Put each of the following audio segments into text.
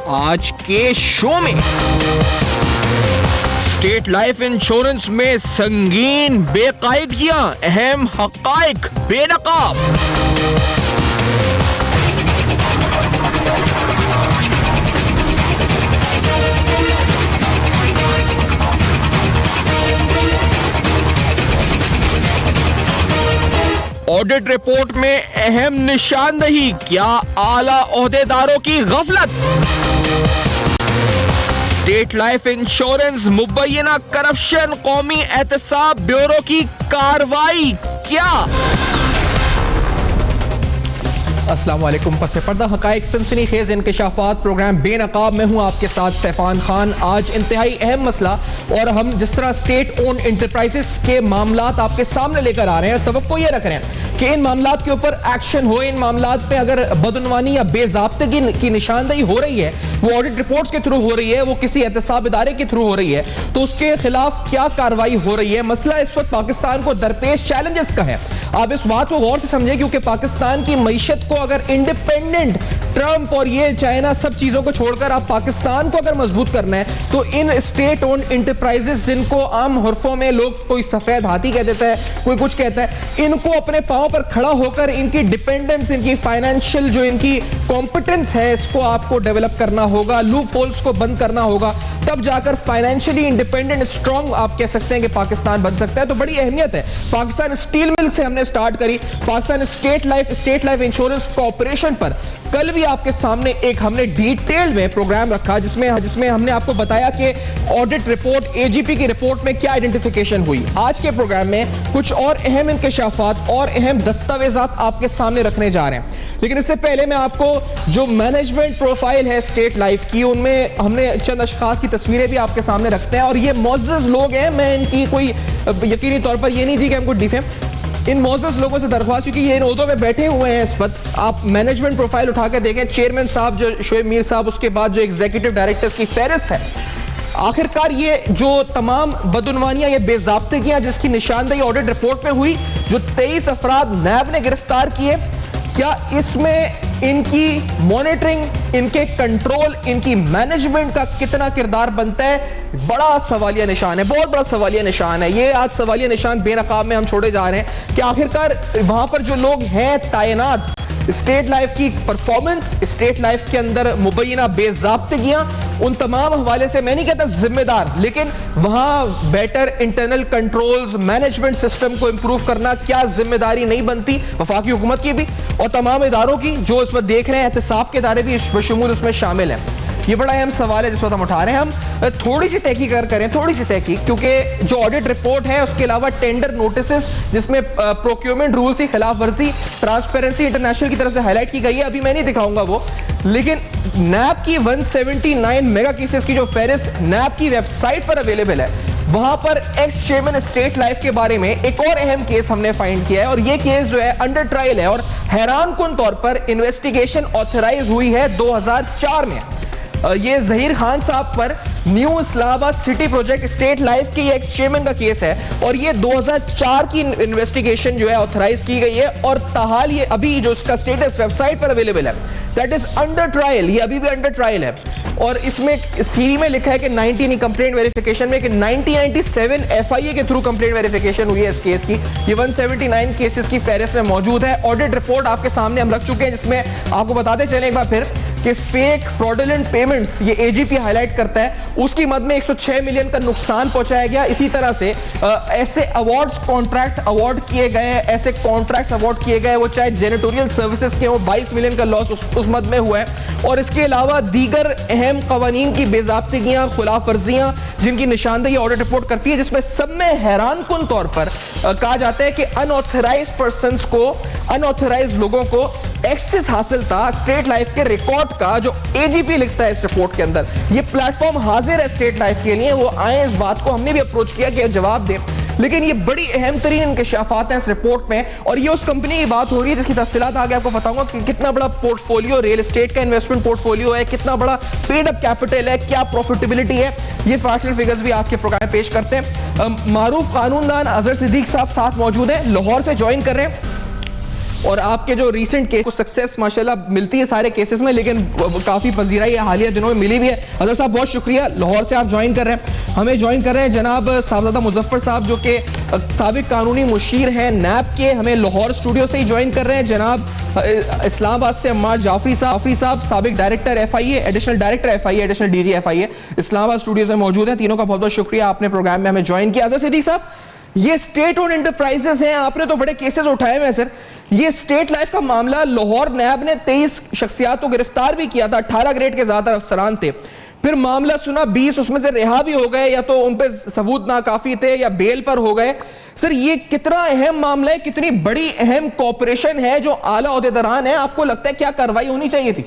आज के शो में स्टेट लाइफ इंश्योरेंस में संगीन बेकायदगियां, अहम हकाइक बेनकाब। ऑडिट रिपोर्ट में अहम निशानदही, क्या आला ओहदेदारों की गफलत। स्टेट लाइफ इंश्योरेंस मुबैना करप्शन, कौमी एहतसाब ब्यूरो की कार्रवाई क्या। अस्सलाम वालेकुम। पसे पर्दा हकाइक सनसनीखेज इंकशाफात प्रोग्राम बेनकाब में हूँ आपके साथ सैफान खान। आज इंतहाई अहम मसला, और हम जिस तरह स्टेट ओन इंटरप्राइजेस के मामलात आपके सामने लेकर आ रहे हैं, तवक्को ये रख रहे हैं कि इन मामलात के ऊपर एक्शन हो। इन मामलात पे अगर बदउनवानी या बेज़ाब्तगी की निशानदेही हो रही है, वो ऑडिट रिपोर्ट्स के थ्रू हो रही है, वो किसी एहतसाब इदारे के थ्रू हो रही है, तो उसके खिलाफ क्या कार्रवाई हो रही है। मसला इस वक्त पाकिस्तान को दरपेश चैलेंजेस का है। आप इस बात को गौर से समझें, क्योंकि पाकिस्तान की मईशत को अगर इंडिपेंडेंट, ट्रंप और ये चाइना सब चीजों को छोड़कर आप पाकिस्तान को अगर मजबूत करना है, तो इन स्टेट ओन इंटरप्राइजेस, जिनको आम हरफों में लोग कोई सफेद हाथी कह देता है, कोई कुछ कहता है, इनको अपने पांव पर खड़ा होकर इनकी डिपेंडेंस, इनकी फाइनेंशियल जो इनकी कॉम्पिटेंस है, इसको आपको डेवलप करना होगा, लूप होल्स को बंद करना होगा, तब जाकर फाइनेंशियली इंडिपेंडेंट स्ट्रांग आप कह सकते हैं कि पाकिस्तान बन सकता है। तो बड़ी अहमियत है। पाकिस्तान स्टील मिल से हमने स्टार्ट करी, Pakistan state life insurance corporation पर कल भी आपके सामने एक हमने डिटेल में प्रोग्राम रखा, जिसमें हमने आपको बताया कि ऑडिट रिपोर्ट, एजीपी की रिपोर्ट में क्या आइडेंटिफिकेशन हुई। आज के प्रोग्राम में कुछ और अहम इंकशाफात और अहम दस्तावेजात आपके सामने रखने जा रहे हैं। लेकिन इससे पहले मैं आपको जो मैनेजमेंट प्रोफाइल है स्टेट लाइफ की, उनमें हमने चंद अशखास की तस्वीरें भी आपके सामने रखते हैं, और ये मोअज़्ज़ज़ लोग हैं। मैं इनकी कोई यकीनी तौर पर ये नहीं थी कि हमको डिफेम, इन मोअज़्ज़ज़ लोगों से दरख्वास्त, क्योंकि ये इन ओहदों पे बैठे हुए हैं इस वक्त। आप मैनेजमेंट प्रोफाइल उठा के देखें, चेयरमैन साहब जो शोएब मीर साहब, उसके बाद जो एग्जीक्यूटिव डायरेक्टर्स की फहरिस्त है। आखिरकार ये जो तमाम बदउनवानियां, ये बेज़ाब्तगियां जिसकी निशानदेही ऑडिट रिपोर्ट में हुई, जो 23 अफराद नैब ने गिरफ्तार किए, क्या इसमें इनकी मॉनिटरिंग, इनके कंट्रोल, इनकी मैनेजमेंट का कितना किरदार बनता है? बड़ा सवालिया निशान है, बहुत बड़ा सवालिया निशान है। ये आज सवालिया निशान बेनकाब में हम छोड़े जा रहे हैं कि आखिरकार वहां पर जो लोग हैं तैनात, स्टेट लाइफ की परफॉर्मेंस, स्टेट लाइफ के अंदर मुबैना बेज़ाब्तगियां, उन तमाम हवाले से मैं नहीं कहता जिम्मेदार, लेकिन वहां better internal controls, management system को इंप्रूव करना क्या जिम्मेदारी नहीं बनती वफाकी हुकूमत की भी और तमाम इदारों की जो इस वक्त देख रहे हैं, एहतसाब के इदारे भी बशमूल उसमें शामिल हैं। ये बड़ा अहम सवाल है जिस वक्त हम उठा रहे हैं। हम थोड़ी सी तहकीक करें, थोड़ी सी तहकीक, क्योंकि जो ऑडिट रिपोर्ट है उसके अलावा टेंडर नोटिसेस जिसमें प्रोक्योरमेंट रूल्स की खिलाफ वर्जी ट्रांसपेरेंसी इंटरनेशनल की तरफ से हाईलाइट की गई है, अभी मैं नहीं दिखाऊंगा वो, लेकिन नैब की 179 मेगा केसेस की जो फहरिस्त नैब की वेबसाइट पर अवेलेबल है, वहां पर एक्स चेयरमैन स्टेट लाइफ के बारे में एक और अहम केस हमने फाइंड किया है, और ये केस जो है अंडर ट्रायल है, और हैरानकुन तौर पर इन्वेस्टिगेशन ऑथराइज हुई है 2004 में। ये जहीर खान साहब पर new Islamabad city project state life के एक्स चेयरमैन का केस है, और ये 2004 की इन्वेस्टिगेशन जो है ऑथराइज की गई है, और ताहाल ये अभी जो उसका स्टेटस वेबसाइट पर अवेलेबल है, दैट इज अंडर ट्रायल, ये अभी भी अंडर ट्रायल है। और इसमें सीरी में लिखा है कि 19 कंप्लेंट वेरिफिकेशन में कि 1997 एफआईए के थ्रू कंप्लेंट वेरिफिकेशन हुई है इस केस की। ये 179 केसेस की फहरिस्त में मौजूद है। ऑडिट रिपोर्ट आपके सामने हम रख चुके हैं, जिसमें आपको बताते चलें एक बार फिर कि फेक फ्रॉडुलेंट पेमेंट्स, ये एजीपी हाईलाइट करता है, उसकी मद में 106 मिलियन का नुकसान पहुंचाया गया। इसी तरह से ऐसे अवार्ड्स, कॉन्ट्रैक्ट अवार्ड किए गए, ऐसे कॉन्ट्रैक्ट्स अवार्ड किए गए, वो चाहे जेनिटोरियल सर्विसेज के हो, 22 मिलियन का लॉस उस मद में हुआ है। और इसके अलावा दीगर अहम कवानीन की बेज़ाब्तगियां, खुलाफ वर्जियां जिनकी निशानदेही ऑडिट रिपोर्ट करती है, जिसमें सब में हैरानकुन तौर पर कहा जाता है कि अनऑथराइज्ड पर्संस को, अनऑथराइज्ड लोगों को एक्सेस हासिल था स्टेट लाइफ के रिकॉर्ड का, जो एजीपी लिखता है इस रिपोर्ट के अंदर। ये प्लेटफॉर्म हाजिर है स्टेट लाइफ के लिए, वो आए इस बात को, हमने भी अप्रोच किया कि जवाब दें, लेकिन ये बड़ी अहम तरीन इंकशाफात हैं इस रिपोर्ट में। और ये उस कंपनी की बात हो रही है जिसकी तफसीलात आगे आपको बताऊंगा कि कितना बड़ा पोर्टफोलियो रेल एस्टेट का इन्वेस्टमेंट पोर्टफोलियो है, कितना बड़ा पेड अप कैपिटल है, क्या प्रॉफिटेबिलिटी है। ये फैक्चुअल फिगर्स भी आज के प्रोग्राम में पेश करते हैं। मारूफ कानूनदान अजहर सिद्दीक साहब साथ मौजूद हैं, लाहौर से ज्वाइन कर रहे हैं। और आपके जो रिसेंट केस सक्सेस माशाल्लाह मिलती है सारे केसेस में, लेकिन काफी पजीराई हालिया दिनों में मिली भी है। अजहर साहब बहुत शुक्रिया, लाहौर से आप ज्वाइन कर रहे हैं, हमें ज्वाइन कर रहे हैं जनाब साहबजादा मुजफ्फर साहब जो कि साबिक कानूनी मुशीर हैं नैब के, हमें लाहौर स्टूडियो से ही ज्वाइन कर रहे हैं। जनाब इस्लामाबाद से अम्मार जाफरी साहब साबिक director FIA, additional director FIA, additional DG FIA, Islamabad studio से मौजूद हैं। तीनों का बहुत बहुत शुक्रिया, आपने प्रोग्राम में हमें ज्वाइन किया। अजहर सिद्दीक साहब, ये स्टेट ओन एंटरप्राइजेस हैं, आपने तो बड़े केसेस उठाए हैं सर। ये स्टेट लाइफ का मामला, लाहौर नैब ने 23 शख्सियात को गिरफ्तार भी किया था, 18 ग्रेड के ज्यादातर अफसरान थे, फिर मामला सुना 20 उसमें से रिहा भी हो गए, या तो उन पे सबूत नाकाफी थे या बेल पर हो गए। सर ये कितना अहम मामला है, कितनी बड़ी अहम कॉर्पोरेशन है जो आला ओहदेदारान है, आपको लगता है क्या कार्रवाई होनी चाहिए थी?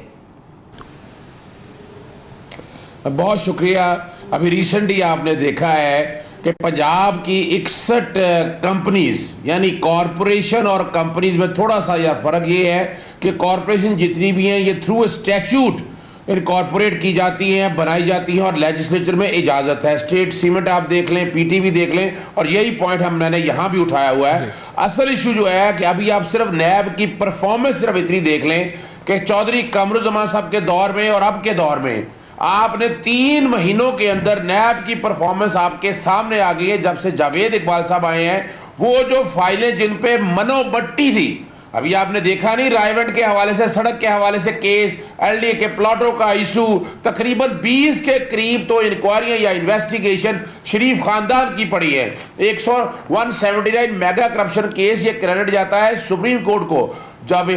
बहुत शुक्रिया। अभी रिसेंटली आपने देखा है कि पंजाब की 61 कंपनीज, यानी कॉरपोरेशन और कंपनीज में थोड़ा सा यार फर्क ये है कि कॉरपोरेशन जितनी भी हैं ये थ्रू स्टैट्यूट इनकॉर्पोरेट की जाती हैं, बनाई जाती हैं और लेजिस्लेचर में इजाज़त है। स्टेट सीमेंट आप देख लें, PTV देख लें, और यही पॉइंट मैंने यहाँ भी उठाया हुआ है। असल इशू जो है कि अभी आप सिर्फ नैब की परफॉर्मेंस सिर्फ इतनी देख लें कि चौधरी कमरुज़्ज़मान साहब के दौर में और अब के दौर में आपने 3 महीनों के अंदर नैब की परफॉर्मेंस आपके सामने आ गई है। जब से जावेद इकबाल साहब आए हैं, वो जो फाइलें जिन पे मनोबट्टी थी, अभी आपने देखा नहीं, रायवंड के हवाले से, सड़क के हवाले से केस, LDA के प्लॉटों का इशू, तकरीबन 20 के करीब तो इंक्वायरियां या इन्वेस्टिगेशन शरीफ खानदान की पड़ी है। 179 मेगा करप्शन केस ये क्रेडिट जाता है सुप्रीम कोर्ट को। जब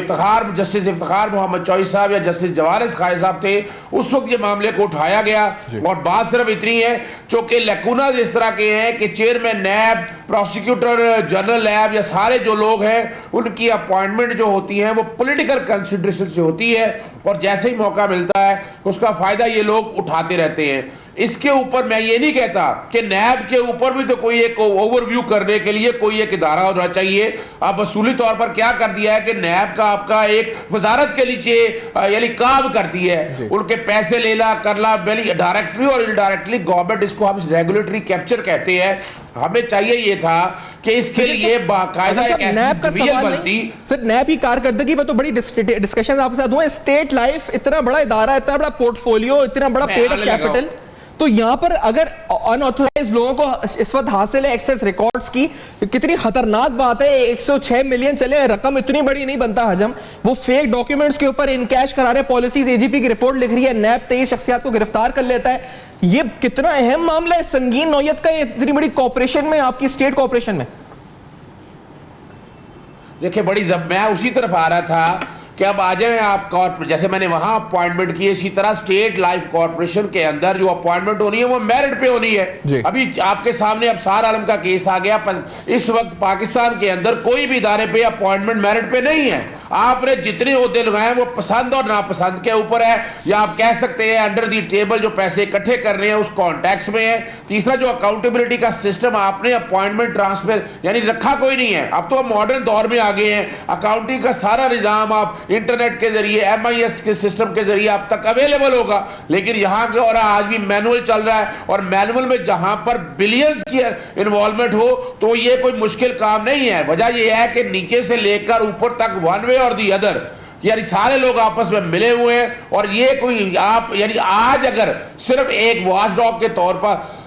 जस्टिस इफ्तिखार मोहम्मद चौधरी साहब या जस्टिस जवारिस खाई साहब थे, उस वक्त ये मामले को उठाया गया। और बात सिर्फ इतनी है, चूंकि लैकुना इस तरह के हैं कि चेयरमैन नैब, प्रोसिक्यूटर जनरल नैब या सारे जो लोग हैं उनकी अपॉइंटमेंट जो होती है वो पॉलिटिकल कंसिडरेशन से होती है, और जैसे ही मौका मिलता है उसका फायदा ये लोग उठाते रहते हैं। इसके ऊपर मैं ये नहीं कहता कि नैब के ऊपर भी तो कोई एक ओवरव्यू करने के लिए कोई एक इदारा होना चाहिए। अब असूली तौर पर क्या कर दिया है कि नैब का आपका एक वजारत के नीचे यानी काम करती है, उनके पैसे लेना करना, डायरेक्टली और इनडायरेक्टली गवर्नमेंट, इसको हम रेगुलेटरी कैप्चर कहते हैं। हमें चाहिए ये था कि इसके लिए बाकायदा एक ऐसी डिवीजन बनती। सर नैब की कारकर्दगी पर तो बड़ी डिस्कशन आपके साथ हुआ। स्टेट लाइफ इतना बड़ा इदारा, इतना बड़ा पोर्टफोलियो, इतना बड़ा पेड ऑफ कैपिटल, तो यहां पर अगर अनऑथराइज्ड लोगों को इस वक्त हासिल है एक्सेस रिकॉर्ड्स की, कितनी खतरनाक बात है। 106 मिलियन चले, रकम इतनी बड़ी नहीं बनता हजम, वो फेक डॉक्यूमेंट्स के ऊपर इनकैश करा रहे, पॉलिसीज, AGP की रिपोर्ट लिख रही है, नैब 23 शख्सियात को गिरफ्तार कर लेता है। ये कितना अहम मामला है, संगीन नौयत का, इतनी बड़ी कॉर्पोरेशन में, आपकी स्टेट कॉर्पोरेशन में। देखिए मैं उसी तरफ आ रहा था कि अब आ जाए आप कॉर्पोरेट, जैसे मैंने वहां अपॉइंटमेंट की, इसी तरह स्टेट लाइफ कॉर्पोरेशन के अंदर जो अपॉइंटमेंट होनी है वो मेरिट पे होनी है। अभी आपके सामने अब सार आलम का केस आ गया। इस वक्त पाकिस्तान के अंदर कोई भी इदारे पे अपॉइंटमेंट मेरिट पे नहीं है। आपने जितने ओहदे लगाए वो पसंद और नापसंद के ऊपर है, या आप कह सकते हैं अंडर दी टेबल जो पैसे इकट्ठे करने हैं उस कॉन्टेक्स्ट में है। तीसरा जो अकाउंटेबिलिटी का सिस्टम आपने अपॉइंटमेंट ट्रांसफर यानी रखा कोई नहीं है। अब तो मॉडर्न दौर में आ गए हैं, अकाउंटिंग का सारा निजाम आप इंटरनेट के जरिए, MIS के सिस्टम के जरिए आप तक अवेलेबल होगा। लेकिन यहाँ के और आज भी मैनुअल चल रहा है, और मैनुअल में जहां पर बिलियंस की इन्वॉल्वमेंट हो तो ये कोई मुश्किल काम नहीं है। वजह यह है कि नीचे से लेकर ऊपर तक वन वे और दी अदर, यानी सारे लोग आपस में मिले हुए हैं। और ये कोई आप यानी आज अगर सिर्फ एक वॉचडॉग के तौर पर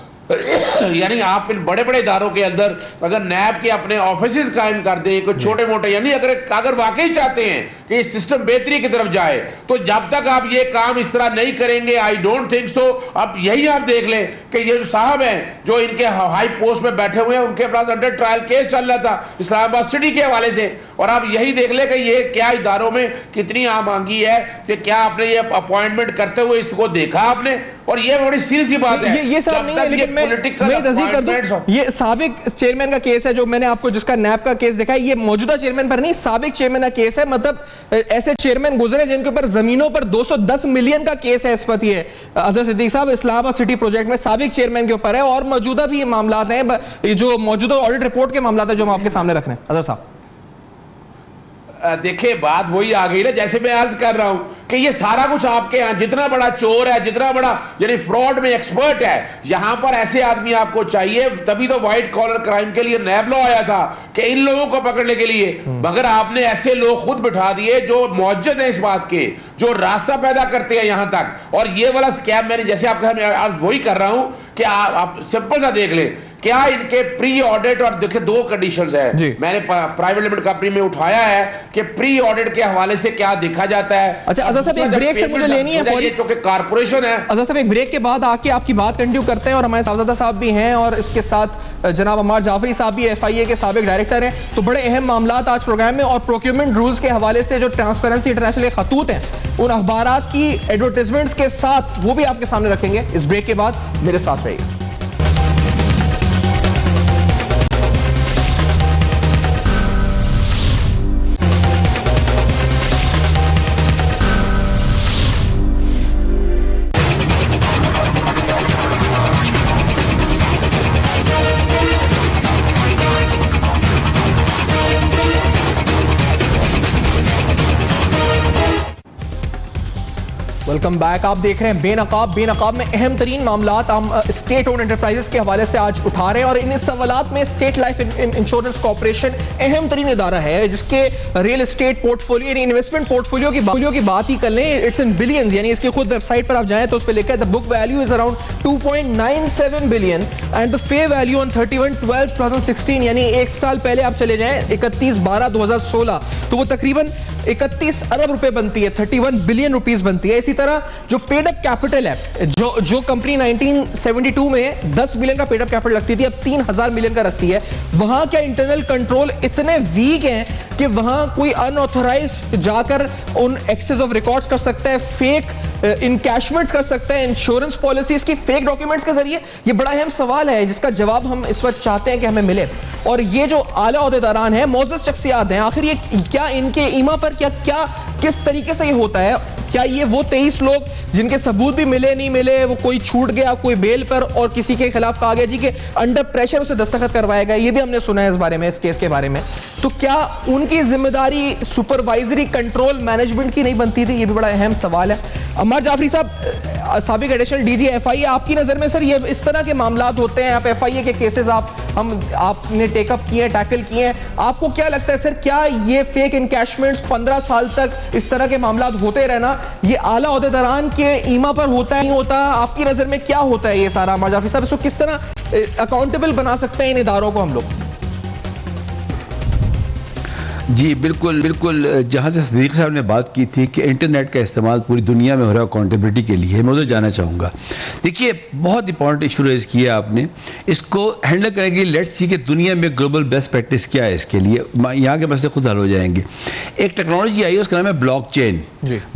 यानी आप इन बड़े बड़े इदारों के अंदर अगर नैब के अपने ऑफिस कायम कर दे, कोई छोटे मोटे, यानी अगर वाकई चाहते हैं कि इस सिस्टम बेहतरी की तरफ जाए, तो जब तक आप ये काम इस तरह नहीं करेंगे, आई डोंट थिंक सो। अब यही आप देख लें कि ये जो साहब हैं जो इनके हाई पोस्ट में बैठे हुए हैं, उनके पास अंडर ट्रायल केस चल रहा था इस्लामाबाद सिटी के हवाले से, और आप यही देख लें कि ये क्या इदारों में कितनी आमांगी है कि क्या आपने ये अपॉइंटमेंट करते हुए इसको देखा आपने। और ये बड़ी सीरियस सी बात है। ये सब नहीं है, लेकिन मैं तस्दीक कर दूं, ये साबिक चेयरमैन का केस है जो मैंने आपको, जिसका नैब का केस देखा है, ये मौजूदा चेयरमैन पर नहीं, साबिक चेयरमैन का केस है। मतलब ऐसे चेयरमैन गुजरे जिनके ऊपर जमीनों पर 210 मिलियन का केस है इस पर। ये अजहर सिद्दीक साहब इस्लामाबाद सिटी प्रोजेक्ट में साबिक चेयरमैन के ऊपर है, और मौजूदा भी मामला हैं, जो मौजूदा ऑडिट रिपोर्ट के मामला है जो हम आपके सामने रख रहे हैं। अजहर साहब देखिए बात वही आ गई ना, जैसे मैं अर्ज कर रहा हूं कि ये सारा कुछ आपके यहाँ, जितना बड़ा चोर है, जितना बड़ा यानी फ्रॉड में एक्सपर्ट है, यहां पर ऐसे आदमी आपको चाहिए। तभी तो व्हाइट कॉलर क्राइम के लिए नैब लॉ आया था कि इन लोगों को पकड़ने के लिए, मगर आपने ऐसे लोग खुद बिठा दिए जो मौजूद हैं इस बात के, जो रास्ता पैदा करते हैं यहां तक। और ये वाला स्कैम मैंने जैसे आपका अर्ज वही कर रहा हूं कि आप सिंपल सा देख ले, क्या इनके प्री ऑडिट, और देखिए दो कंडीशंस है, मैंने प्राइवेट लिमिटेड कंपनी में उठाया है कि प्री ऑडिट के हवाले से क्या देखा जाता है। अच्छा अजहर साहब, एक ब्रेक से मुझे लेनी है, क्योंकि कारपोरेशन है। अजहर साहब, एक ब्रेक के बाद आके आपकी बात कंटिन्यू करते हैं, और हमारे साहबजादा साहब भी हैं और इसके साथ जनाब अम्मार जाफरी साहब भी FIA के साबिक डायरेक्टर हैं। तो बड़े अहम मामलात आज प्रोग्राम में, और प्रोक्योरमेंट रूल्स के हवाले से जो ट्रांसपेरेंसी इंटरनेशनल के खतूत हैं, उन अखबारात की एडवर्टाइजमेंट्स के साथ वो भी आपके सामने रखेंगे। इस ब्रेक के बाद मेरे साथ रहिए। Welcome back. आप देख रहे हैं बेनकाब में अहम तरीन मामलात हम स्टेट ओन एंटरप्राइजेस के हवाले से आज उठा रहे हैं, और इन सवालात में स्टेट लाइफ इंश्योरेंस कॉर्पोरेशन अहम तरीन इदारा है जिसके रियल एस्टेट पोर्टफोलियो यानी इन्वेस्टमेंट पोर्टफोलियो की बात ही कर लें, इट्स इन बिलियंस। यानी इसकी खुद वेबसाइट पर आप जाएं तो उस पर लिखा है the book value is around 2.97 billion and the fair value on 31/12/2016, यानी एक साल पहले आप चले जाएं 31/12/2016 तो वो तकरीबन 31 अरब रुपए बनती है, 31 बिलियन रुपीस बनती है। इसी तरह जो पेड अप कैपिटल है, जो कंपनी 1972 में 10 बिलियन का पेड अप कैपिटल रखती थी, अब 3000 मिलियन का रखती है। वहां क्या इंटरनल कंट्रोल इतने वीक हैं कि वहां कोई अनऑथराइज जाकर उन एक्सेस ऑफ रिकॉर्ड्स कर सकता है, फेक इनकैशमेंट्स कर सकता है, इंश्योरेंस पॉलिसीज की फेक डॉक्यूमेंट्स के जरिए। ये बड़ा अहम सवाल है जिसका जवाब हम इस वक्त चाहते हैं कि हमें मिले। और ये जो आला ओहदेदारान हैं, मोअज़्ज़ज़ शख्सियात हैं, आखिर ये क्या इनके ईमा पर क्या किस तरीके से ये होता है? क्या ये वो 23 लोग जिनके सबूत भी मिले नहीं मिले, वो कोई छूट गया कोई बेल पर और किसी के खिलाफ कहा गया जी के अंडर प्रेशर उसे दस्तखत करवाया गया, ये भी हमने सुना है इस बारे में, इस केस के बारे में। तो क्या उनकी जिम्मेदारी सुपरवाइजरी कंट्रोल मैनेजमेंट की नहीं बनती थी? ये भी बड़ा अहम सवाल है। अम्मार जाफरी साहब, साबिक एडिशनल DG FIA, आपकी नज़र में सर ये इस तरह के मामलात होते हैं, आप FIA के केसेस आपने टेकअप किए हैं, टैकल किए हैं, आपको क्या लगता है सर, क्या ये फेक इनकैशमेंट्स 15 साल तक इस तरह के मामलात होते रहना, ये आला ओहदेदारान के ईमा पर होता है नहीं होता? आपकी नज़र में क्या होता है ये सारा? अम्मार जाफरी साहब, इसको किस तरह अकाउंटेबल बना सकते हैं इन इदारों को हम लोग? जी बिल्कुल बिल्कुल, जहाँ से सदीक साहब ने बात की थी कि इंटरनेट का इस्तेमाल पूरी दुनिया में हो रहा है अकाउंटेबिलिटी के लिए, मैं उधर जाना चाहूँगा। देखिए बहुत इंपॉर्टेंट इशू रेज किया आपने, इसको हैंडल करने के लिए लेट्स सी कि दुनिया में ग्लोबल बेस्ट प्रैक्टिस क्या है इसके लिए, यहाँ के मसले खुद हल हो जाएंगे। एक टेक्नोलॉजी आई है, उसका नाम है ब्लॉकचेन।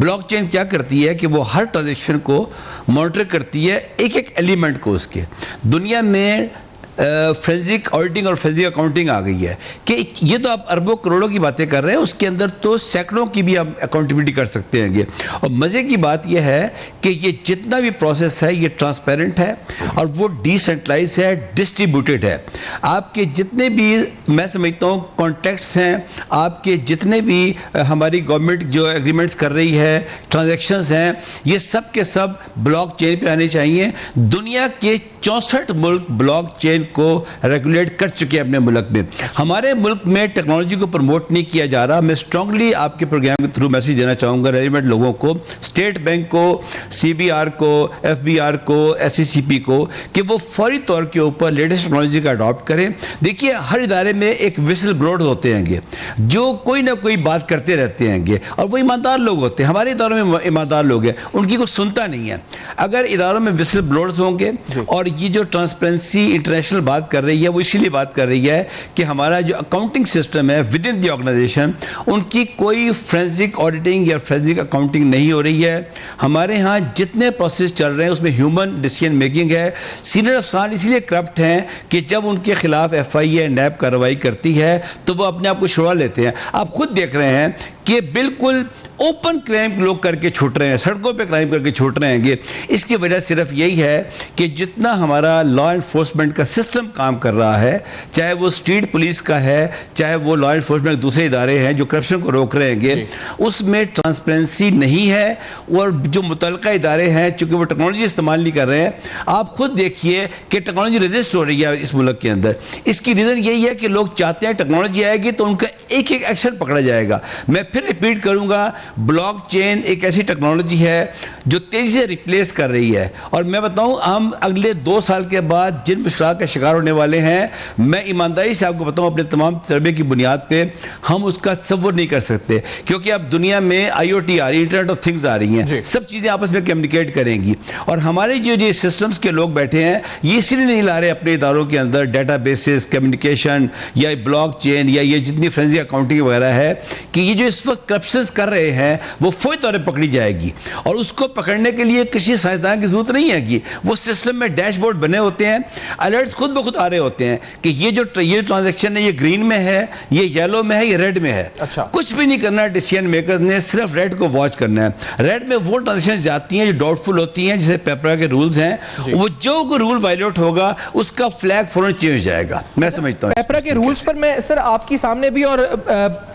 ब्लॉकचेन क्या करती है कि वो हर ट्रांजेक्शन को मॉनिटर करती है, एक एक एलिमेंट को उसके। दुनिया में फोरेंसिक ऑडिटिंग और फोरेंसिक अकाउंटिंग आ गई है कि ये तो आप अरबों करोड़ों की बातें कर रहे हैं, उसके अंदर तो सैकड़ों की भी आप अकाउंटेबिलिटी कर सकते हैं। और मज़े की बात यह है कि ये जितना भी प्रोसेस है ये ट्रांसपेरेंट है और वो डिसेंट्रलाइज है, डिस्ट्रीब्यूटेड है। आपके जितने भी, मैं समझता हूँ, कॉन्ट्रैक्ट्स हैं, आपके जितने भी हमारी गवर्नमेंट जो एग्रीमेंट्स कर रही है, ट्रांजेक्शन्स हैं, ये सब के सब ब्लॉक चेन पर आने चाहिए। दुनिया के 64 मुल्क ब्लॉक चेन को रेगुलेट कर चुके हैं अपने मुल्क में। हमारे मुल्क में टेक्नोलॉजी को प्रमोट नहीं किया जा रहा। मैं स्ट्रांगली आपके प्रोग्राम के थ्रू मैसेज देना चाहूँगा रेलिवेंट लोगों को, स्टेट बैंक को, CBR को, FBR को, SECP को, कि वो फौरी तौर के ऊपर लेटेस्ट टेक्नोलॉजी का अडॉप्ट करें। देखिए हर इदारे में एक विसल ब्लोअर होते हैं जो कोई ना कोई बात करते रहते हैं और वो ईमानदार लोग होते हैं। हमारे इदारों में ईमानदार लोग हैं, उनकी कोई सुनता नहीं है। अगर इदारों में विसल ब्लोअर्स होंगे, और ये जो ट्रांसपेरेंसी इंटरनेशनल बात कर रही है वो इसीलिए बात कर रही है कि हमारा जो अकाउंटिंग सिस्टम है विद इन द ऑर्गेनाइजेशन, उनकी कोई फोरेंसिक ऑडिटिंग या फोरेंसिक अकाउंटिंग नहीं हो रही है। हमारे यहाँ जितने प्रोसेस चल रहे हैं उसमें ह्यूमन डिसीजन मेकिंग है। सीनियर अफसरान इसलिए करप्ट हैं कि जब उनके खिलाफ FIA NAB कार्रवाई करती है तो वो अपने आप को छुड़ा लेते हैं। आप खुद देख रहे हैं कि बिल्कुल ओपन क्राइम लोग करके छूट रहे हैं, सड़कों पे क्राइम करके छूट रहे हैं। इसकी वजह सिर्फ यही है कि जितना हमारा लॉ इन्फोर्समेंट का सिस्टम काम कर रहा है, चाहे वो स्ट्रीट पुलिस का है, चाहे वो लॉ इन्फोर्समेंट दूसरे इदारे हैं जो करप्शन को रोक रहे हैं, उसमें ट्रांसपेरेंसी नहीं है। और जो मुतल्लिका इदारे हैं, चूँकि वो टेक्नोलॉजी इस्तेमाल नहीं कर रहे हैं, आप खुद देखिए कि टेक्नोलॉजी रजिस्ट हो रही है इस मुल्क के अंदर। इसकी रीज़न यही है कि लोग चाहते हैं टेक्नोलॉजी आएगी तो उनका एक एक एक्शन पकड़ा जाएगा। मैं फिर रिपीट करूँगा, ब्लॉकचेन एक ऐसी टेक्नोलॉजी है जो तेज़ी से रिप्लेस कर रही है। और मैं बताऊँ, हम अगले 2 साल के बाद जिन मुश्किल का शिकार होने वाले हैं, मैं ईमानदारी से आपको बताऊँ अपने तमाम तजर्बे की बुनियाद पर, हम उसका तसव्वुर नहीं कर सकते। क्योंकि अब दुनिया में IoT आ रही है, इंटरनेट ऑफ थिंग्स आ रही हैं, सब चीज़ें आपस में कम्युनिकेट करेंगी। और हमारे जो सिस्टम्स के लोग बैठे हैं, ये इसलिए नहीं ला रहे अपने इदारों के अंदर डेटाबेसेस, कम्युनिकेशन या ब्लॉकचेन या ये जितनी फ्रेंजी अकाउंटिंग वगैरह है, कि ये जो इस वक्त करप्शन कर रहे हैं वो फौरी तौर पर पकड़ी जाएगी। और उसको पकड़ने के लिए किसी साइंसदान की जरूरत नहीं है कि वो सिस्टम में डैशबोर्ड बने होते हैं, अलर्ट्स खुद ब खुद आ रहे होते हैं कि ये ट्रांजैक्शन है, ये ग्रीन में है, ये येलो में है, ये रेड में है। अच्छा। कुछ भी नहीं करना डिसीजन मेकर्स ने, सिर्फ रेड को वॉच करना है। रेड में वो ट्रांजैक्शन जाती हैं जो डाउटफुल होती हैं, जैसे पेपरा के रूल्स हैं, वो जो कोई रूल वायलेट होगा उसका फ्लैग फौरन चेंज हो जाएगा। मैं समझता हूँ पेपरा के रूल्स पर मैं सर आपकी सामने भी और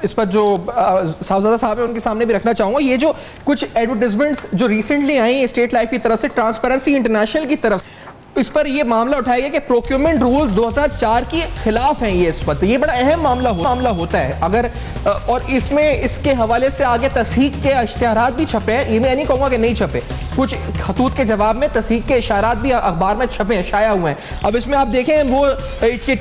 इस पर जो साहबजादा साहब है उनके सामने भी रखना चाहूंगा। ये जो कुछ एडवर्टाइजमेंट्स जो रिसेंटली आई स्टेट लाइफ की तरफ से, ट्रांसपेरेंसी इंटरनेशनल की तरफ, इस पर यह मामला उठाया गया कि प्रोक्योरमेंट रूल्स 2004 के खिलाफ हैं। ये इस वक्त ये बड़ा अहम मामला होता है अगर, और इसमें इसके हवाले से आगे तस्हीक के इश्तिहारात भी छपे हैं। ये मैं नहीं कहूँगा कि नहीं छपे, कुछ खतूत के जवाब में तस्हीक के इशारात भी अखबार में छपे हैं, शाया हुए हैं। अब इसमें आप देखें वो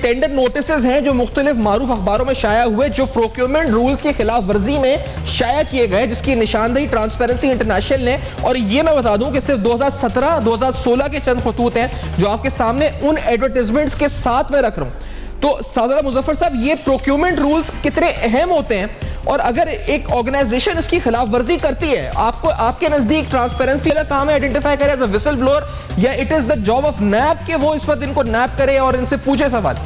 टेंडर नोटिसेज हैं जो मुख्तलिफ मारूफ अखबारों में शाया हुए, जो प्रोक्योरमेंट रूल्स की खिलाफ वर्जी में शाया किए गए, जिसकी निशानदही ट्रांसपेरेंसी इंटरनेशनल ने। और ये मैं बता दूं कि सिर्फ 2017-2016 के चंद खतूत हैं जो आपके सामने उन एडवर्टाइजमेंट्स के साथ में रख रहा हूं। तो साहबजादा मुजफ्फर साहब, ये प्रोक्योरमेंट रूल्स कितने अहम होते हैं, और अगर एक ऑर्गेनाइजेशन इसकी खिलाफ वर्जी करती है, आपको आपके नजदीक ट्रांसपेरेंसी वाला काम है आइडेंटिफाई करे एज अ विसल ब्लोअर, या it is the job of nap कि वो इस वक्त इनको नैप करे और इनसे पूछे सवाल?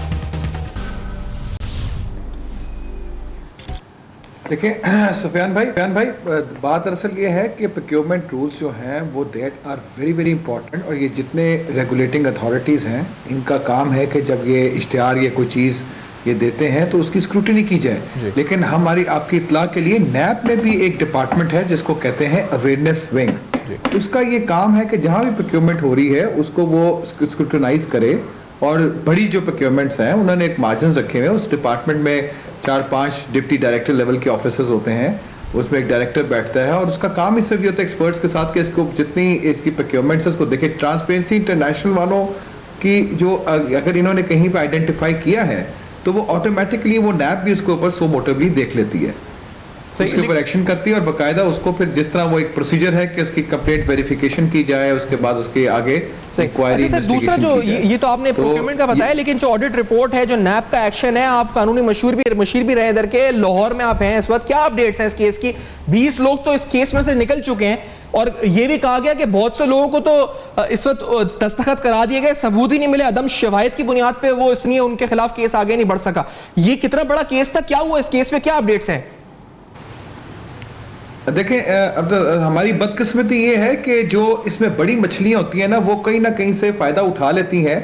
देखिए सुफियान भाई, बात दरअसल ये है कि प्रोक्योरमेंट रूल्स जो हैं वो that are very very important. और ये जितने रेगुलेटिंग अथॉरिटीज़ हैं, इनका काम है कि जब ये इश्तिहार या कोई चीज़ ये देते हैं तो उसकी स्क्रूटिनी की जाए। लेकिन हमारी आपकी इत्तला के लिए नैप में भी एक डिपार्टमेंट है जिसको कहते हैं अवेयरनेस विंग। उसका ये काम है कि जहाँ भी प्रोक्योरमेंट हो रही है उसको वो स्क्रूटनाइज करे। और बड़ी जो प्रोक्योरमेंट्स हैं उन्होंने एक मार्जिन रखे हुए हैं। उस डिपार्टमेंट में 4-5 डिप्टी डायरेक्टर लेवल के ऑफिसर्स होते हैं, उसमें एक डायरेक्टर बैठता है और उसका काम ही सिर्फ ये होता है एक्सपर्ट्स के साथ कि इसको जितनी इसकी प्रोक्योरमेंट्स है उसको देखे। ट्रांसपेरेंसी इंटरनेशनल वालों की जो अगर इन्होंने कहीं पर आइडेंटिफाई किया है तो वो ऑटोमेटिकली वो नैप भी उसके ऊपर सो मोटिवली देख लेती है, उसके ऊपर एक्शन करती है और बाकायदा उसको फिर जिस तरह वो एक प्रोसीजर है कि उसकी कंप्लेंट वेरिफिकेशन की जाए, उसके बाद उसके आगे इंक्वायरी। दूसरा जो ये तो आपने प्रोक्योरमेंट का बताया, लेकिन जो ऑडिट रिपोर्ट है, जो नैप का एक्शन है, आप कानूनी मशीर भी रहे इधर के, लाहौर में आप हैं इस वक्त, क्या अपडेट्स हैं इस केस की? 20 लोग तो इस केस में से निकल चुके हैं और ये भी कहा गया कि बहुत से लोगों को तो इस वक्त दस्तखत करा दिए गए, सबूत ही नहीं मिले, अदम शवाहिद की बुनियाद पे वो इसलिए उनके खिलाफ केस आगे नहीं बढ़ सका। ये कितना बड़ा केस था, क्या हुआ इस केस में, क्या अपडेट्स हैं? देखें, अब हमारी बदकिस्मती ये है कि जो इसमें बड़ी मछलियां होती हैं ना, वो कहीं ना कहीं से फ़ायदा उठा लेती हैं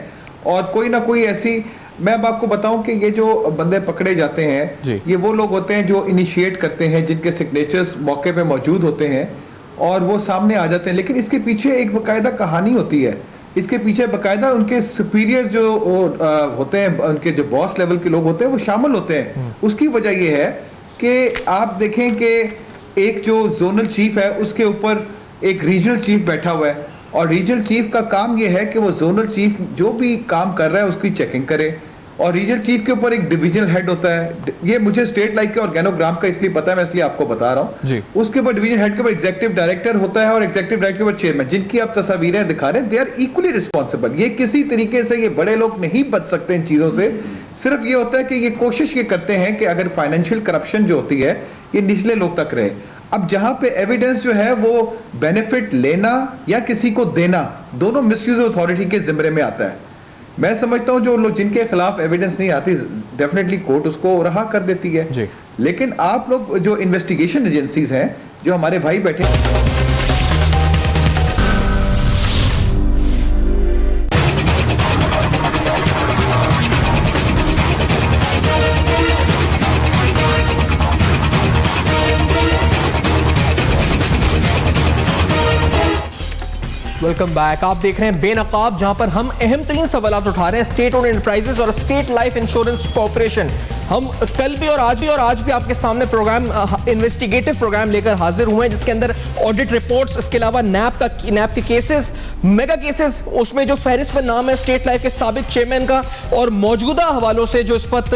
और कोई ना कोई ऐसी। मैं अब आपको बताऊं कि ये जो बंदे पकड़े जाते हैं ये वो लोग होते हैं जो इनिशिएट करते हैं, जिनके सिग्नेचर्स मौके पे मौजूद होते हैं और वो सामने आ जाते हैं। लेकिन इसके पीछे एक बाकायदा कहानी होती है, इसके पीछे बाकायदा उनके सुपीरियर जो होते हैं, उनके जो बॉस लेवल के लोग होते हैं वो शामिल होते हैं। उसकी वजह ये है कि आप देखें कि एक जो जोनल चीफ है उसके ऊपर एक रीजनल चीफ बैठा हुआ है और रीजनल चीफ का काम यह है कि वो जोनल चीफ जो भी काम कर रहा है उसकी चेकिंग करे। और रीजनल चीफ के ऊपर एक डिविजनल हेड होता है। ये मुझे स्टेट लाइफ के ऑर्गेनोग्राम का इसलिए पता है, मैं इसलिए आपको बता रहा हूँ। उसके ऊपर डिविजनल हेड के ऊपर एग्जीक्यूटिव डायरेक्टर होता है और एग्जीक्यूटिव डायरेक्टर के ऊपर चेयरमैन, जिनकी आप तस्वीरें दिखा रहे हैं, दे आर इक्वली रिस्पॉन्सिबल। ये किसी तरीके से ये बड़े लोग नहीं बच सकते इन चीजों से। सिर्फ ये होता है कि ये कोशिश ये करते हैं कि अगर फाइनेंशियल करप्शन जो होती है ये निचले लोग तक रहे। अब जहां पे एविडेंस जो है वो बेनिफिट लेना या किसी को देना, दोनों मिसयूज अथॉरिटी के जिम्मे में आता है। मैं समझता हूं जो लोग जिनके खिलाफ एविडेंस नहीं आती, डेफिनेटली कोर्ट उसको रहा कर देती है। लेकिन आप लोग जो इन्वेस्टिगेशन एजेंसीज हैं, जो हमारे भाई बैठे वेलकम बैक। आप देख रहे हैं बेनकाब, जहां पर हम अहम तरीन सवाल उठा रहे हैं स्टेट ओन्ड एंटरप्राइजेस और स्टेट लाइफ इंश्योरेंस कॉर्पोरेशन। हम कल भी और आज भी आपके सामने प्रोग्राम इन्वेस्टिगेटिव प्रोग्राम लेकर हाजिर हुए हैं, जिसके अंदर ऑडिट रिपोर्ट्स, इसके अलावा नैब के केसेस, मेगा केसेस, उसमें जो फहरिस्त में नाम है स्टेट लाइफ के साबिक चेयरमैन का, और मौजूदा हवालों से जो इस वक्त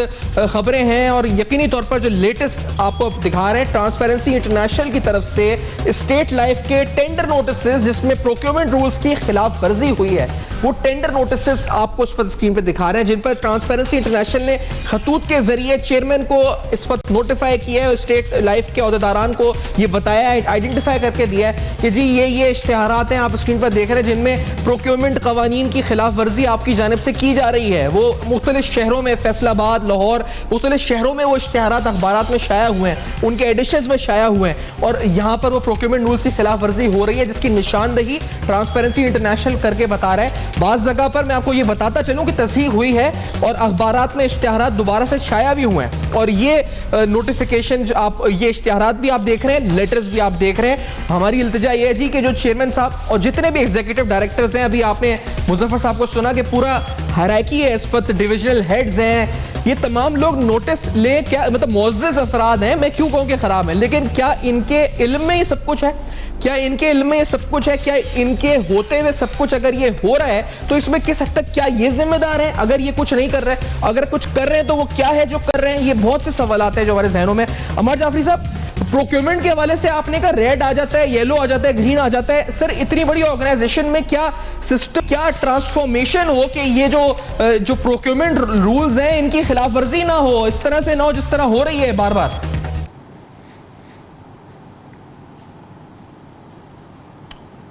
खबरें हैं, और यकीनी तौर पर जो लेटेस्ट आपको दिखा रहे हैं ट्रांसपेरेंसी इंटरनेशनल की तरफ से स्टेट लाइफ के टेंडर नोटिसेस जिसमें प्रोक्योरमेंट रूल्स की खिलाफ वर्जी हुई है, वो टेंडर नोटिसेस आपको इस वक्त स्क्रीन पे दिखा रहे हैं, जिन पर ट्रांसपेरेंसी इंटरनेशनल ने खतूत के जरिए चेयरमैन को इस वक्त नोटिफाई किया है और स्टेट लाइफ के अहदेदारान को ये बताया है, आइडेंटिफाई करके दिया है कि जी ये इश्तिहारात हैं, आप स्क्रीन पर देख रहे हैं, जिनमें प्रोक्योरमेंट कवानीन की खिलाफ वर्जी आपकी जानिब से की जा रही है। वो मुख्तलिफ शहरों में, फैसलाबाद, लाहौर, मुख्तलिफ शहरों में वो इश्तिहारात अखबारात में शाया हुए हैं, उनके एडिशंस में शाया हुए हैं, और यहाँ पर वो प्रोक्योरमेंट रूल्स की खिलाफ वर्जी हो रही है, जिसकी निशानदही ट्रांसपेरेंसी इंटरनेशनल करके बता रहा है। बाज़ जगह पर मैं आपको ये बताता चलूं कि तस्दीक हुई है और अखबारात में इश्तिहारात दोबारा से शाया भी हुए हैं, और ये नोटिफिकेशन आप, ये इश्तिहारात भी आप देख रहे हैं, लेटर्स भी आप देख रहे हैं। हमारी इल्तिजा ये है जी कि जो चेयरमैन साहब और जितने भी एग्जीक्यूटिव डायरेक्टर्स हैं, अभी आपने मुजफ्फर साहब को सुना कि पूरा हायरार्की है, इस वक्त डिविजनल हेड्स हैं, ये तमाम लोग नोटिस ले, क्या मतलब मुअज़्ज़ज़ अफराद हैं, मैं क्यों कहूँ कि खराब है, लेकिन क्या इनके इल्म में ये सब कुछ है? क्या इनके इल्म में ये सब कुछ है? क्या इनके होते हुए सब कुछ अगर ये हो रहा है तो इसमें किस हद तक क्या ये जिम्मेदार है? अगर ये कुछ नहीं कर रहे, अगर कुछ कर रहे हैं तो वो क्या है जो कर रहे हैं? ये बहुत से सवाल आते हैं जो हमारे जहनों में। अमर जाफरी साहब, प्रोक्योरमेंट के हवाले से आपने कहा रेड आ जाता है, येलो आ जाता है, ग्रीन आ जाता है, सर इतनी बड़ी ऑर्गेनाइजेशन में क्या सिस्टम, क्या ट्रांसफॉर्मेशन हो कि ये जो प्रोक्योरमेंट रूल्स हैं इनकी खिलाफ वर्जी ना हो, इस तरह से ना हो जिस तरह हो रही है बार बार?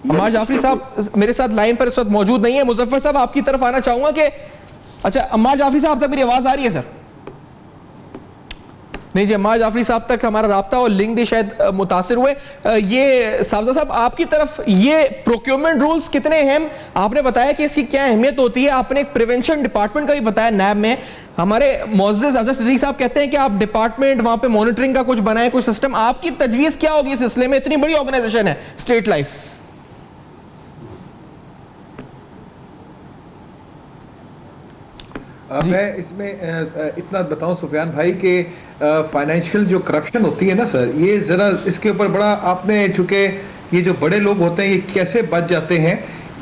अम्मार जाफरी साहब मेरे साथ लाइन पर इस वक्त मौजूद नहीं है। मुजफ्फर साहब आपकी तरफ आना चाहूंगा कि अच्छा, अम्मार जाफरी साहब तक मेरी आवाज आ रही है सर? नहीं जी, अम्मार जाफरी साहब तक हमारा राब्ता और लिंक भी शायद मुतासिर हुए। ये सावजा साहब आपकी तरफ, ये प्रोक्योरमेंट रूल्स कितने अहम, आपने बताया कि इसकी क्या अहमियत होती है, आपने एक प्रिवेंशन डिपार्टमेंट का भी बताया नैब में। हमारे मुअज़्ज़ज़ अज़हर सिद्दीकी साहब कहते हैं कि आप डिपार्टमेंट वहां पे मॉनिटरिंग का कुछ बनाए, कुछ सिस्टम, आपकी तजवीज़ क्या होगी इस सिलसिले में? इतनी बड़ी ऑर्गेनाइजेशन है स्टेट लाइफ। मैं इसमें इतना बताऊं सुफियान भाई कि फाइनेंशियल जो करप्शन होती है ना सर, ये ज़रा इसके ऊपर बड़ा आपने, चूँकि ये जो बड़े लोग होते हैं ये कैसे बच जाते हैं,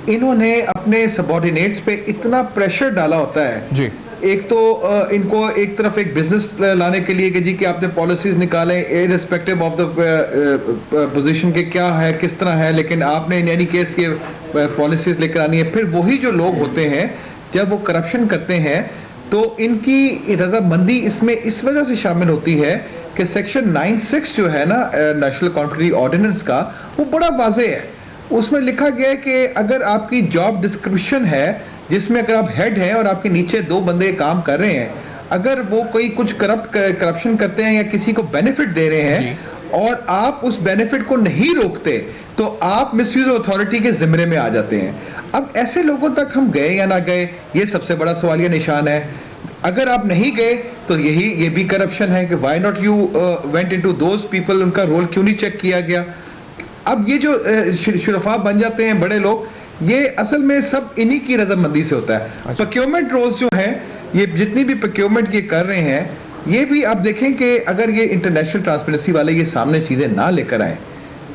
इन्होंने अपने सबॉर्डिनेट्स पे इतना प्रेशर डाला होता है जी। एक तो इनको एक तरफ एक बिजनेस लाने के लिए कि जी कि आपने पॉलिसीज निकालें इररिस्पेक्टिव ऑफ द पोजीशन के क्या है, किस तरह है, लेकिन आपने इन एनी केस के पॉलिसीज लेकर आनी है। फिर वही जो लोग होते हैं जब वो करप्शन करते हैं तो इनकी रजामंदी इसमें इस वजह से शामिल होती है कि सेक्शन 96 जो है ना नेशनल अकाउंटेंसी ऑर्डिनेंस का, वो बड़ा वाज़ेह है। उसमें लिखा गया है कि अगर आपकी जॉब डिस्क्रिप्शन है जिसमें अगर आप हेड हैं और आपके नीचे 2 बंदे काम कर रहे हैं, अगर वो कोई कुछ करप्शन करते हैं या किसी को बेनिफिट दे रहे हैं और आप उस बेनिफिट को नहीं रोकते तो आप मिसयूज अथॉरिटी के जिम्मे में आ जाते हैं। अब ऐसे लोगों तक हम गए या ना गए, ये सबसे बड़ा सवालिया निशान है। अगर आप नहीं गए तो ये भी करप्शन है कि why not you went into those people, उनका रोल क्यों नहीं चेक किया गया। अब ये जो शुरफा बन जाते हैं बड़े लोग, ये असल में सब इन्हीं की रजामंदी से होता है। प्रोक्योरमेंट रोल्स जो हैं, ये जितनी भी प्रोक्योरमेंट ये कर रहे हैं, ये भी आप देखें कि अगर ये इंटरनेशनल ट्रांसपेरेंसी वाले ये सामने चीज़ें ना लेकर आए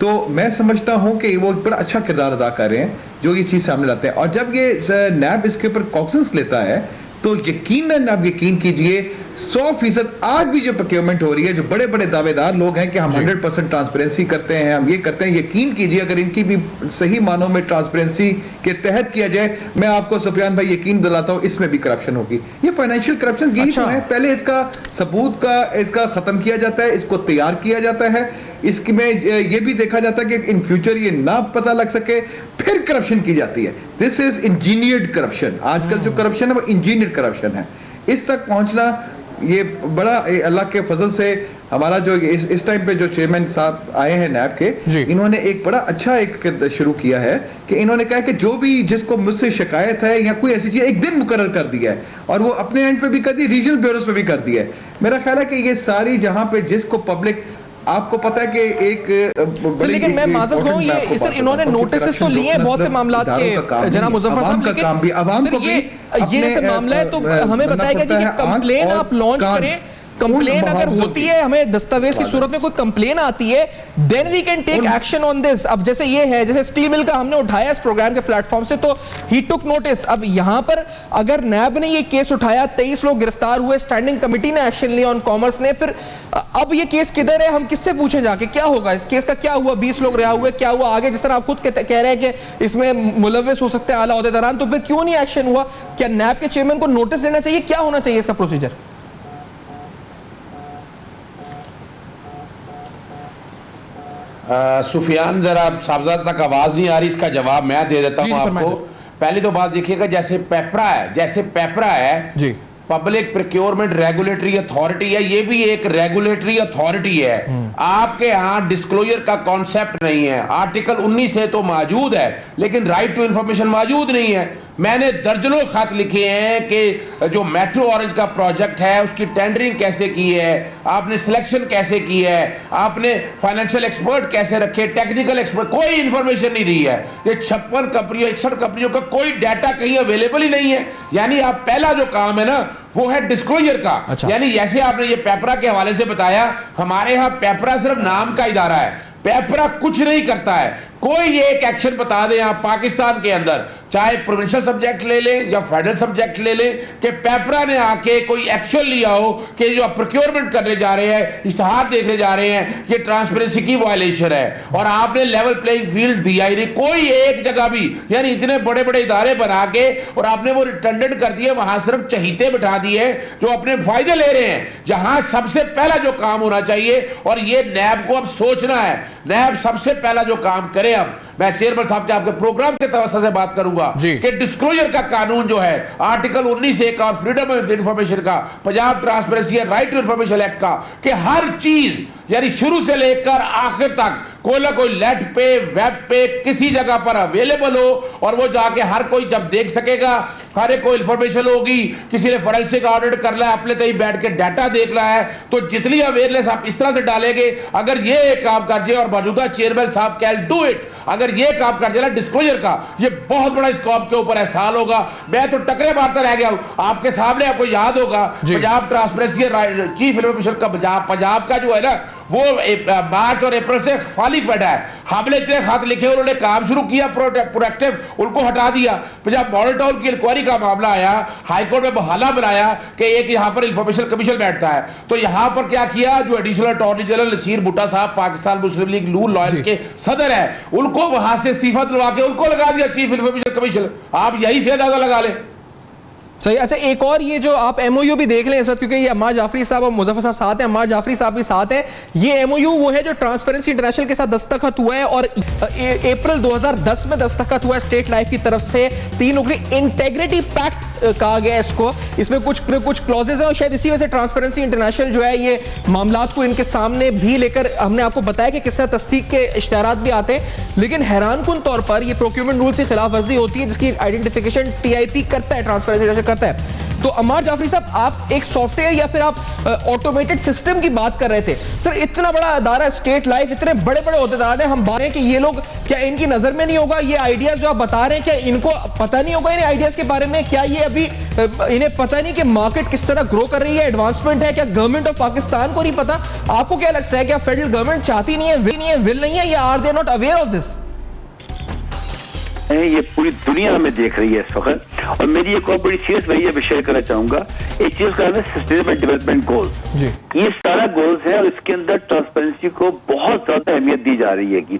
तो मैं समझता हूं कि वो एक बड़ा अच्छा किरदार अदा कर रहे हैं जो ये चीज़ सामने लाते हैं। और जब ये नैब इसके ऊपर कॉग्निजेंस लेता है तो यकीनन आप यकीन कीजिए 100% आज भी जो प्रोक्योरमेंट हो रही है, जो बड़े बड़े दावेदार लोग हैं कि हम 100% ट्रांसपेरेंसी करते हैं, हम ये करते हैं, यकीन कीजिए अगर इनकी भी सही मानों में ट्रांसपेरेंसी के तहत किया जाए, मैं आपको सुफियान भाई यकीन दिलाता हूँ इसमें भी करप्शन होगी। ये फाइनेंशियल करप्शन यही तो है, पहले इसका सबूत का इसका खत्म किया जाता है, इसको तैयार किया जाता है, इसमें ये भी देखा जाता है कि इन फ्यूचर ये ना पता लग सके, फिर करप्शन की जाती है। This is engineered corruption. आजकल जो करप्शन है वो इंजीनियर्ड करप्शन है। इस तक पहुंचना ये बड़ा अल्लाह के फजल से हमारा जो इस टाइम पे जो चेयरमैन साहब आए हैं नैब के, इन्होंने एक बड़ा अच्छा एक शुरू किया है कि इन्होंने कहा कि जो भी जिसको मुझसे शिकायत है या कोई ऐसी चीज एक दिन मुकर्रर कर दिया है, और वो अपने एंड पे भी कर दी, रीजनल ब्यूरोस पे भी कर दिया है। मेरा ख्याल है कि ये सारी जहां पे जिसको पब्लिक, आपको पता है कि एक लेकिन मैं माजरत कहूं, ये सर इन्होंने नोटिस तो लिए हैं बहुत से मामलात के जनाब मुजफ्फर साहब, लेकिन काम भी आवाम को ये ऐसा मामला है तो हमें बताया गया कि कंप्लेन आप लॉन्च करें, कंप्लेन अगर होती है, हमें दस्तावेज की सूरत में कोई कंप्लेन आती है, then we can take action on this. अब जैसे ये है, जैसे स्टील मिल का हमने उठाया इस प्रोग्राम के प्लेटफॉर्म से, तो ही टुक नोटिस। अब यहां पर अगर नैब ने ये केस उठाया, 23 लोग गिरफ्तार हुए, स्टैंडिंग कमेटी ने एक्शन लिया ऑन कॉमर्स ने, फिर अब ये केस किधर है, हम किससे पूछें जाके क्या होगा, इस केस का क्या हुआ, 20 लोग रिहा हुए, क्या हुआ आगे? जिस तरह आप खुद कह रहे हैं कि इसमें मुलव्विस हो सकते हैं आला ओहदेदारान, तो फिर क्यों नहीं एक्शन हुआ? क्या नैब के चेयरमैन को नोटिस देना चाहिए? क्या होना चाहिए इसका प्रोसीजर? सुफियान, जरा साहबजाद तक आवाज नहीं आ रही, इसका जवाब मैं दे देता हूं आपको। पहली तो बात देखिएगा, जैसे पेपरा है जी, पब्लिक प्रोक्योरमेंट रेगुलेटरी अथॉरिटी है, ये भी एक रेगुलेटरी अथॉरिटी है। आपके यहाँ डिस्क्लोजर का कॉन्सेप्ट नहीं है। आर्टिकल 19 से तो मौजूद है, लेकिन राइट टू इंफॉर्मेशन मौजूद नहीं है। मैंने दर्जनों खत लिखे हैं कि जो मेट्रो ऑरेंज का प्रोजेक्ट है उसकी टेंडरिंग कैसे की है, आपने सिलेक्शन कैसे की है, आपने फाइनेंशियल एक्सपर्ट कैसे रखे, टेक्निकल एक्सपर्ट, कोई इंफॉर्मेशन नहीं दी है। ये 56 कंपनियों 61 कंपनियों का कोई डाटा कहीं अवेलेबल ही नहीं है। यानी आप पहला जो काम है ना वो है डिस्क्लोजर का। अच्छा। यानी जैसे आपने ये पेपरा के हवाले से बताया, हमारे यहाँ पेपरा सिर्फ नाम का इदारा है, पेपरा कुछ नहीं करता है। कोई एक एक्शन बता दें आप पाकिस्तान के अंदर, चाहे प्रोविंशियल सब्जेक्ट ले लें या फेडरल सब्जेक्ट ले लें, कि पेपरा ने आके कोई एक्शन लिया हो कि जो आप प्रोक्योरमेंट करने जा रहे हैं, इश्तहार देखने जा रहे हैं, ये ट्रांसपेरेंसी की वायलेशन है और आपने लेवल प्लेइंग फील्ड दिया ही नहीं कोई एक जगह भी। यानी इतने बड़े बड़े इदारे बना के और आपने वो रिटर्नेंट कर दिए, वहां सिर्फ चहीते बिठा दिए जो अपने फायदे ले रहे हैं, जहां सबसे पहला जो काम होना चाहिए, और ये नैब को अब सोचना है, नैब सबसे पहला जो काम करे। अब मैं चेयरमैन साहब के आपके प्रोग्राम के तवज्जो से बात करूंगा कि डिस्क्लोजर का कानून जो है आर्टिकल 19 एक और फ्रीडम ऑफ इंफॉर्मेशन का, Punjab transparency and right to information act का, कि हर चीज यानी शुरू से लेकर आखिर तक कोई ना कोई नेट पे, वेब पे, किसी जगह पर अवेलेबल हो और वो जाके हर कोई जब देख सकेगा, हर एक को इंफॉर्मेशन होगी। किसी ने फॉरेंसिक ऑडिट कर लिया, अपने तय बैठ के डाटा देख रहा है, तो जितनी अवेयरनेस आप इस तरह से डालेंगे, अगर ये एक काम कर जाए, और मौजूदा चेयरमैन साहब कैन डू इट, अगर ये काम कर जाए डिस्क्लोजर का, ये बहुत बड़ा स्कोप के ऊपर एहसास होगा। मैं तो टकरे मारता रह गया हूं आपके सामने। आपको याद होगा पंजाब ट्रांसपेरेंसी चीफ इंफॉर्मेशन का पंजाब का जो है ना, वो मार्च और अप्रैल से खाली बैठा है। हमने इतने खत लिखे, उन्होंने काम शुरू किया प्रोएक्टिव, उनको हटा दिया। जब मॉडल टाउन की इंक्वायरी का मामला आया, हाईकोर्ट में बहाना बनाया कि एक यहाँ पर इंफॉर्मेशन कमीशन बैठता है, तो यहाँ पर क्या किया, जो एडिशनल अटॉर्नी जनरल नसीर भुट्टा साहब पाकिस्तान मुस्लिम लीग नून लॉयर्स के सदर है, उनको वहां से इस्तीफा दिलवा के उनको लगा दिया चीफ इंफॉर्मेशन कमीशन। आप यही से अंदाजा लगा ले। सही। अच्छा, एक और ये जो आप एमओयू भी देख लें इस वक्त, क्योंकि ये अम्मार जाफरी साहब और मुजफ्फर साहब साथ हैं, अम्मार जाफरी साहब भी साथ हैं। ये एमओयू वो है जो ट्रांसपेरेंसी इंटरनेशनल के साथ दस्तखत हुआ है और अप्रैल 2010 में दस्तखत हुआ है स्टेट लाइफ की तरफ से। 3 नौकरी इंटेग्रिटी पैक्ट कहा गया इसको। इसमें कुछ क्लॉजेज हैं और शायद इसी वजह से ट्रांसपेरेंसी इंटरनेशनल जो है ये मामलात को इनके सामने भी लेकर, हमने आपको बताया कि किस तरह तस्दीक के इश्तिहारात भी आते हैं, लेकिन हैरानकुन तौर पर ये प्रोक्योरमेंट रूल से खिलाफ वर्जी होती है जिसकी आइडेंटिफिकेशन टीआईपी करता है, ट्रांसपेरेंसी करता है। तो अम्मार जाफरी साहब, आप एक सॉफ्टवेयर या फिर आप ऑटोमेटेड सिस्टम की बात कर रहे थे। सर, इतना बड़ा अदारा स्टेट लाइफ, इतने बड़े बड़े ओहदेदार हैं, हम बात रहे हैं कि ये लोग, क्या इनकी नजर में नहीं होगा ये आइडियाज जो आप बता रहे हैं, क्या इनको पता नहीं होगा इन आइडियाज के बारे में? क्या ये अभी इन्हें पता नहीं कि मार्केट किस तरह ग्रो कर रही है, एडवांसमेंट है? क्या गवर्नमेंट ऑफ पाकिस्तान को नहीं पता? आपको क्या लगता है, क्या फेडरल गवर्नमेंट चाहती नहीं है, विल नहीं है, या are they not aware of this? ये पूरी दुनिया हमें देख रही है इस वक्त। और मेरी एक और बड़ी चीज मैं ये शेयर करना चाहूंगा, एक चीज का है सस्टेनेबल डेवलपमेंट गोल्स। ये सारा गोल्स है और इसके अंदर ट्रांसपेरेंसी को बहुत ज्यादा अहमियत दी जा रही है कि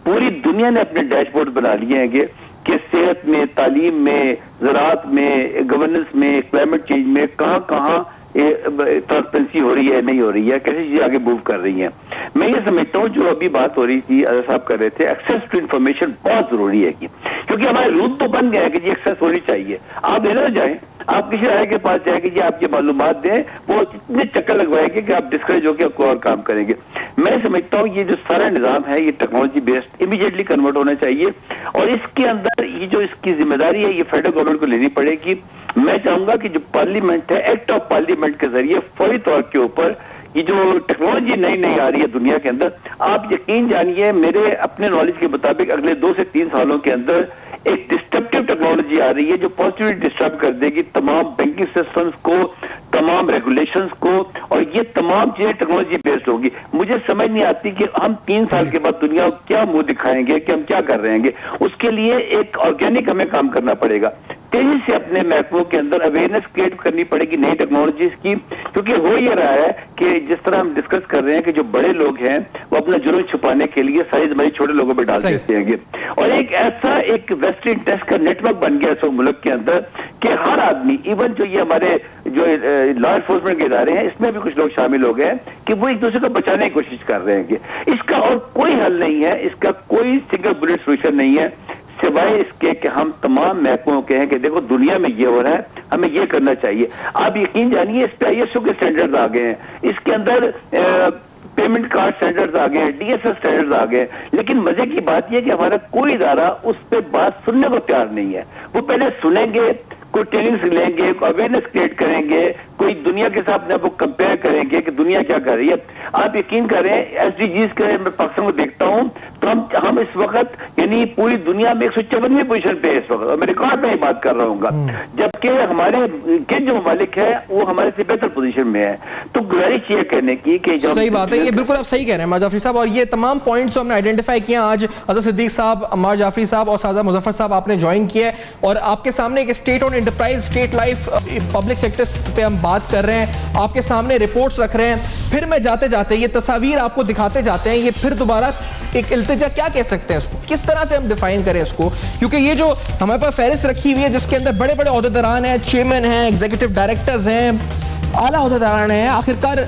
पूरी दुनिया ने अपने डैशबोर्ड बना लिए हैं कि सेहत में, तालीम में, ज़राअत में, गवर्नेंस में, क्लाइमेट चेंज में कहाँ कहाँ ट्रांसपेरेंसी हो रही है नहीं हो रही है, कैसी चीजें आगे मूव कर रही हैं। मैं ये समझता हूँ जो अभी बात हो रही थी, अजहर साहब कर रहे थे, एक्सेस टू इन्फॉर्मेशन बहुत जरूरी है क्योंकि हमारे रूल तो बन गया है कि जी एक्सेस होनी चाहिए। आप लेना जाए, आप किसी राय के पास जाएंगे जी आप ये मालूमात दें, वो इतने चक्कर लगवाएंगे कि आप डिस्करेज होकर कोई और काम करेंगे। मैं समझता हूँ ये जो सारा निजाम है ये टेक्नोलॉजी बेस्ड इमीडिएटली कन्वर्ट होना चाहिए और इसके अंदर ये जो इसकी जिम्मेदारी है ये फेडरल गवर्नमेंट को लेनी पड़ेगी। मैं चाहूंगा कि जो पार्लियामेंट है, एक्ट ऑफ पार्लियामेंट के जरिए फौरी तौर के ऊपर ये जो टेक्नोलॉजी नई नई आ रही है दुनिया के अंदर, आप यकीन जानिए मेरे अपने नॉलेज के मुताबिक अगले 2 से 3 सालों के अंदर एक डिस्ट्रप्टिव टेक्नोलॉजी आ रही है जो पॉजिटिवली डिस्टर्ब कर देगी तमाम बैंकिंग सिस्टम्स को, तमाम रेगुलेशंस को, और ये तमाम चीजें टेक्नोलॉजी बेस्ड होगी। मुझे समझ नहीं आती कि हम 3 साल के बाद दुनिया को क्या मुंह दिखाएंगे कि हम क्या कर रहे हैं। उसके लिए एक ऑर्गेनिक हमें काम करना पड़ेगा, तेजी से अपने महकमों के अंदर अवेयरनेस क्रिएट करनी पड़ेगी नई टेक्नोलॉजीज की, क्योंकि हो ये रहा है कि जिस तरह हम डिस्कस कर रहे हैं कि जो बड़े लोग हैं वो अपना जुर्म छुपाने के लिए सारी जिम्मेदारी छोटे लोगों पर डाल देते हैं और एक ऐसा एक वेस्टर्न इंटरेस्ट का नेटवर्क बन गया इस मुल्क के अंदर कि हर आदमी, इवन जो ये हमारे जो लॉ एनफोर्समेंट के इदारे हैं इसमें भी कुछ लोग शामिल हो गए कि वो एक दूसरे को बचाने की कोशिश कर रहे हैं। इसका और कोई हल नहीं है, इसका कोई सिंगल बुलेट सोल्यूशन नहीं है सिवाय इसके कि हम तमाम महकमों के हैं कि देखो दुनिया में ये हो रहा है, हमें ये करना चाहिए। आप यकीन जानिए इस पे ISO के स्टैंडर्ड्स आ गए हैं, इसके अंदर पेमेंट कार्ड स्टैंडर्ड्स आ गए हैं, DSS स्टैंडर्ड्स आ गए, लेकिन मजे की बात यह कि हमारा कोई इदारा उस पर बात सुनने को तैयार नहीं है। वो पहले सुनेंगे, कोई ट्रेनिंग्स लेंगे, कोई अवेयरनेस क्रिएट करेंगे, कोई दुनिया के साथ अपने आप को कंपेयर करेंगे कि दुनिया क्या कर रही है। आप यकीन करें SDGs के मैं पाकिस्तान को देखता हूं तो हम इस वक्त यानी पूरी दुनिया में 154वीं पोजीशन पे है इस वक्त, मैं रिकॉर्ड में ही बात कर रहा हूँ, जबकि हमारे के जो ममालिक है वो हमारे से बेहतर पोजीशन में है। तो गुजारिश ये कहने की कि सही बात है, ये बिल्कुल आप सही कह रहे हैं अम्मार जाफरी साहब, और ये तमाम पॉइंट्स जो हमने आइडेंटिफाई किए आज अजहर सिद्दीक साहब, अम्मार जाफरी साहब और साजा मुजफ्फर साहब आपने ज्वाइन किया है और आपके सामने एक state on enterprise, state life, public sector पे हम बात कर रहे हैं, आपके सामने रिपोर्ट्स रख रहे हैं। फिर मैं जाते जाते ये तस्वीर आपको दिखाते जाते हैं, ये फिर दोबारा एक इल्तिजा क्या कह सकते हैं इसको, किस तरह से हम डिफाइन करें इसको, क्योंकि ये जो हमारे पास फहरिस्त रखी हुई है जिसके अंदर बड़े बड़े ओहदेदारान हैं, चेयरमैन हैं, एग्जीक्यूटिव डायरेक्टर्स हैं, आला ओहदेदारान हैं, आखिरकार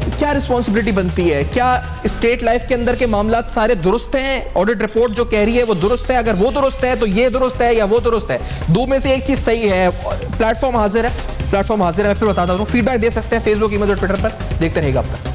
क्या रिस्पॉन्सिबिलिटी बनती है? क्या स्टेट लाइफ के अंदर के मामलात सारे दुरुस्त हैं? ऑडिट रिपोर्ट जो कह रही है वो दुरुस्त है? अगर वो दुरुस्त है तो ये दुरुस्त है या वो दुरुस्त है? दो में से एक चीज सही है। प्लेटफॉर्म हाजिर है, मैं फिर बताता हूँ, फीडबैक दे सकते हैं फेसबुक, ईमेल और ट्विटर पर। देखते रहिएगा अब तक।